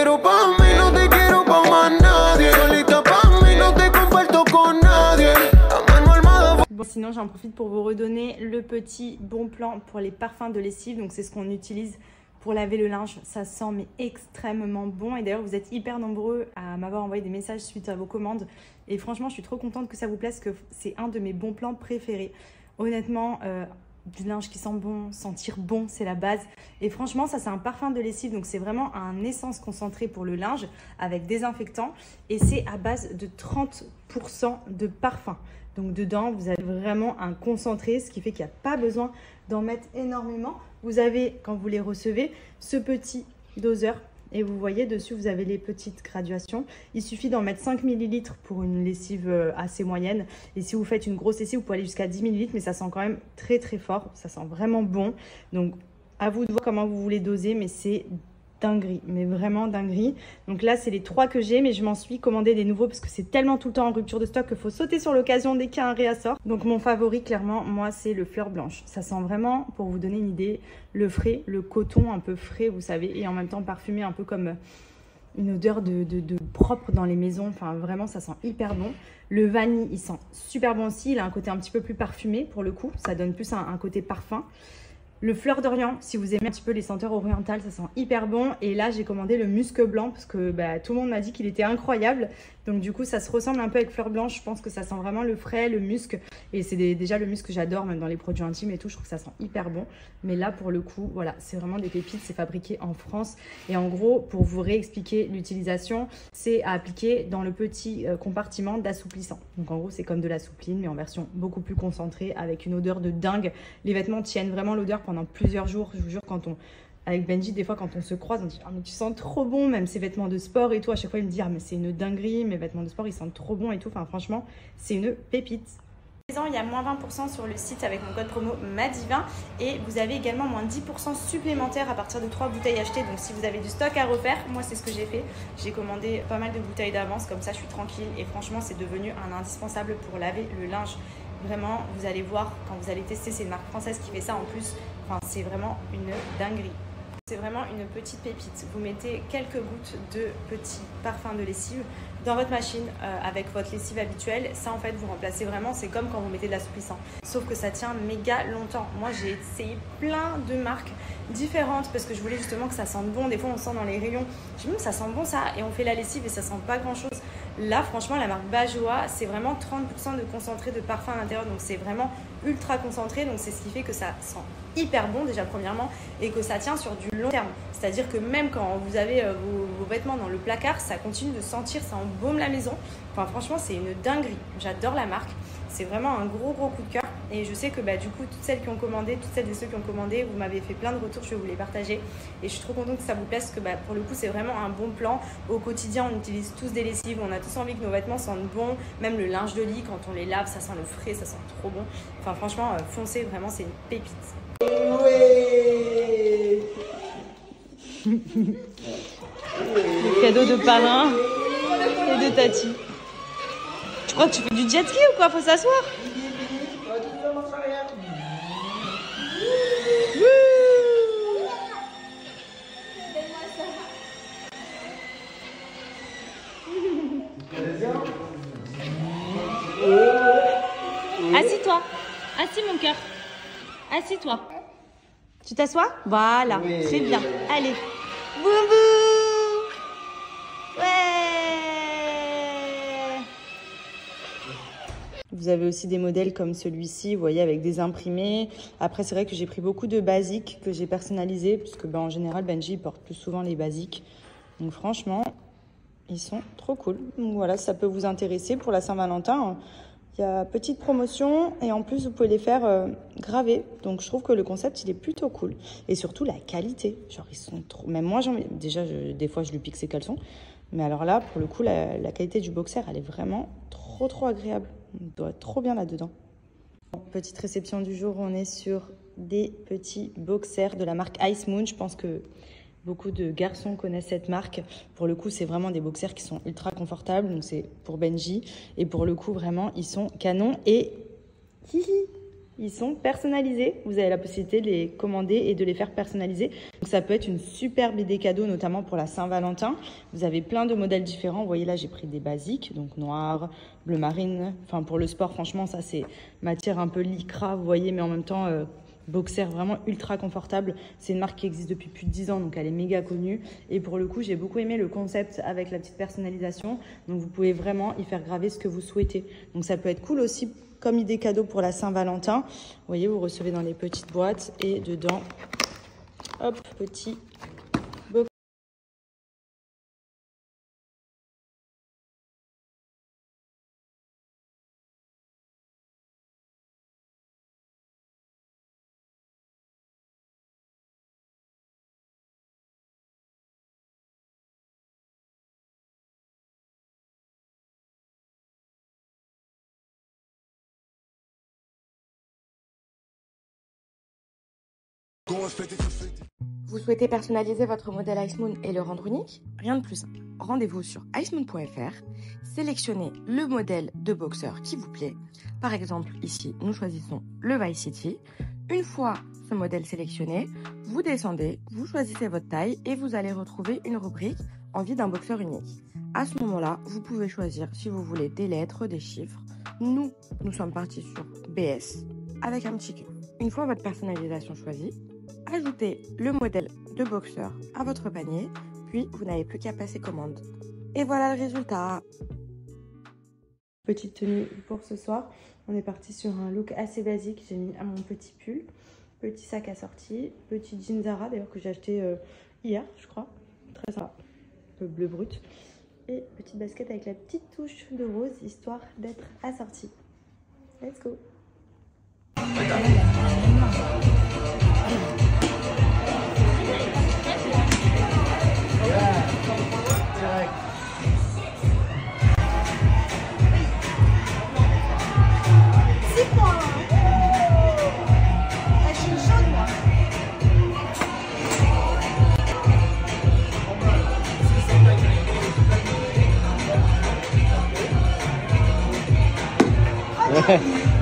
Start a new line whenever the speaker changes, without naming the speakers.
quiero pa' mí, no te quiero pa' más nadie. Solita pa' mí, no te comparto con nadie.
Bon, sinon j'en profite pour vous redonner le petit bon plan pour les parfums de lessive. Donc c'est ce qu'on utilise pour laver le linge. Ça sent mais extrêmement bon. Et d'ailleurs vous êtes hyper nombreux à m'avoir envoyé des messages suite à vos commandes. Et franchement je suis trop contente que ça vous plaise, que c'est un de mes bons plans préférés. Honnêtement, du linge qui sent bon, sentir bon, c'est la base. Et franchement, ça c'est un parfum de lessive, donc c'est vraiment un essence concentré pour le linge avec désinfectant. Et c'est à base de 30% de parfum. Donc dedans, vous avez vraiment un concentré, ce qui fait qu'il n'y a pas besoin d'en mettre énormément. Vous avez, quand vous les recevez, ce petit doseur. Et vous voyez dessus, vous avez les petites graduations. Il suffit d'en mettre 5 ml pour une lessive assez moyenne. Et si vous faites une grosse lessive, vous pouvez aller jusqu'à 10 ml, mais ça sent quand même très très fort. Ça sent vraiment bon. Donc à vous de voir comment vous voulez doser, mais c'est dinguerie, mais vraiment dinguerie. Donc là, c'est les 3 que j'ai, mais je m'en suis commandé des nouveaux parce que c'est tellement tout le temps en rupture de stock qu'il faut sauter sur l'occasion dès qu'il y a un réassort. Donc mon favori, clairement, moi, c'est le fleur blanche. Ça sent vraiment, pour vous donner une idée, le frais, le coton un peu frais, vous savez, et en même temps parfumé, un peu comme une odeur de propre dans les maisons. Enfin, vraiment, ça sent hyper bon. Le vanille, il sent super bon aussi. Il a un côté un petit peu plus parfumé, pour le coup. Ça donne plus un côté parfum. Le fleur d'Orient, si vous aimez un petit peu les senteurs orientales, ça sent hyper bon. Et là, j'ai commandé le musc blanc parce que tout le monde m'a dit qu'il était incroyable. Donc du coup, ça se ressemble un peu avec fleur blanche. Je pense que ça sent vraiment le frais, le musc. Et c'est déjà le musc que j'adore, même dans les produits intimes et tout. Je trouve que ça sent hyper bon. Mais là, pour le coup, voilà, c'est vraiment des pépites. C'est fabriqué en France. Et en gros, pour vous réexpliquer l'utilisation, c'est à appliquer dans le petit compartiment d'assouplissant. Donc en gros, c'est comme de la soupline, mais en version beaucoup plus concentrée, avec une odeur de dingue. Les vêtements tiennent vraiment l'odeur pendant plusieurs jours. Je vous jure, avec Benji, des fois, quand on se croise, on dit « Ah, mais tu sens trop bon !» Même ses vêtements de sport et tout. À chaque fois, il me dit « Ah, mais c'est une dinguerie, mes vêtements de sport, ils sentent trop bon et tout. » Enfin, franchement, c'est une pépite. Il y a moins 20% sur le site avec mon code promo MADIVIN et vous avez également moins 10% supplémentaire à partir de 3 bouteilles achetées. Donc si vous avez du stock à refaire, moi c'est ce que j'ai fait. J'ai commandé pas mal de bouteilles d'avance, comme ça je suis tranquille et franchement c'est devenu un indispensable pour laver le linge. Vraiment, vous allez voir quand vous allez tester, c'est une marque française qui fait ça en plus. Enfin, c'est vraiment une dinguerie. C'est vraiment une petite pépite. Vous mettez quelques gouttes de petits parfums de lessive dans votre machine avec votre lessive habituelle. Ça, en fait, vous remplacez vraiment. C'est comme quand vous mettez de l'assouplissant. Sauf que ça tient méga longtemps. Moi, j'ai essayé plein de marques différentes parce que je voulais justement que ça sente bon. Des fois, on sent dans les rayons. Je me dis, ça sent bon ça. Et on fait la lessive et ça sent pas grand-chose. Là, franchement, la marque Bajoa, c'est vraiment 30% de concentré de parfum à l'intérieur. Donc, c'est vraiment ultra concentré. Donc, c'est ce qui fait que ça sent hyper bon déjà premièrement et que ça tient sur du long terme. C'est-à-dire que même quand vous avez vos vêtements dans le placard, ça continue de sentir, ça embaume la maison. Enfin, franchement, c'est une dinguerie. J'adore la marque. C'est vraiment un gros coup de cœur. Et je sais que du coup, toutes celles qui ont commandé, toutes celles et ceux qui ont commandé, vous m'avez fait plein de retours, je vais vous les partager. Et je suis trop contente que ça vous plaise parce que pour le coup, c'est vraiment un bon plan. Au quotidien, on utilise tous des lessives, on a tous envie que nos vêtements sentent bon. Même le linge de lit, quand on les lave, ça sent le frais, ça sent trop bon. Enfin, franchement, foncez, vraiment, c'est une pépite.
Ouais.
Le cadeau de parrain et de Tati. Tu crois que tu fais du jet ski ou quoi? Faut s'asseoir. Assis-toi. Assis mon cœur. Assis-toi. Tu t'assois? Voilà. Oui. C'est bien. Allez. Boubou. Ouais. Vous avez aussi des modèles comme celui-ci, vous voyez, avec des imprimés. Après, c'est vrai que j'ai pris beaucoup de basiques que j'ai personnalisés, puisque en général, Benji porte plus souvent les basiques. Donc franchement, ils sont trop cool. Donc voilà, ça peut vous intéresser pour la Saint-Valentin. Il y a petite promotion et en plus, vous pouvez les faire graver. Donc je trouve que le concept, il est plutôt cool. Et surtout, la qualité. Genre, ils sont trop... Même moi, déjà, des fois, je lui pique ses caleçons. Mais alors là, pour le coup, la qualité du boxer, elle est vraiment trop agréable. On doit être trop bien là-dedans. Petite réception du jour, on est sur des petits boxers de la marque Ice Moon. Je pense que beaucoup de garçons connaissent cette marque. Pour le coup, c'est vraiment des boxers qui sont ultra confortables. Donc, c'est pour Benji. Et pour le coup, vraiment, ils sont canons. Et Ils sont personnalisés. Vous avez la possibilité de les commander et de les faire personnaliser. Donc ça peut être une superbe idée cadeau, notamment pour la Saint-Valentin. Vous avez plein de modèles différents. Vous voyez là, j'ai pris des basiques, donc noir, bleu marine. Enfin, pour le sport, franchement, ça c'est matière un peu lycra, vous voyez, mais en même temps, boxer vraiment ultra confortable. C'est une marque qui existe depuis plus de 10 ans, donc elle est méga connue. Et pour le coup, j'ai beaucoup aimé le concept avec la petite personnalisation. Donc vous pouvez vraiment y faire graver ce que vous souhaitez. Donc ça peut être cool aussi comme idée cadeau pour la Saint-Valentin. Vous voyez, vous recevez dans les petites boîtes et dedans, hop, petit box.
Vous souhaitez personnaliser votre modèle Icemoon et le rendre unique? Rien de plus simple. Rendez-vous sur icemoon.fr, sélectionnez le modèle de boxeur qui vous plaît. Par exemple, ici, nous choisissons le Vice City. Une fois ce modèle sélectionné, vous descendez, vous choisissez votre taille et vous allez retrouver une rubrique envie d'un boxeur unique. À ce moment-là, vous pouvez choisir si vous voulez des lettres, des chiffres. Nous sommes partis sur BS avec un petit cœur. Une fois votre personnalisation choisie, ajoutez le modèle de boxeur à votre panier, puis vous n'avez plus qu'à passer commande. Et voilà le résultat.
Petite tenue pour ce soir. On est parti sur un look assez basique. J'ai mis à mon petit pull, petit sac assorti, petit jean Zara d'ailleurs que j'ai acheté hier, je crois. Très sympa, un peu bleu brut. Et petite basket avec la petite touche de rose, histoire d'être assortie. Let's go!
Ouais.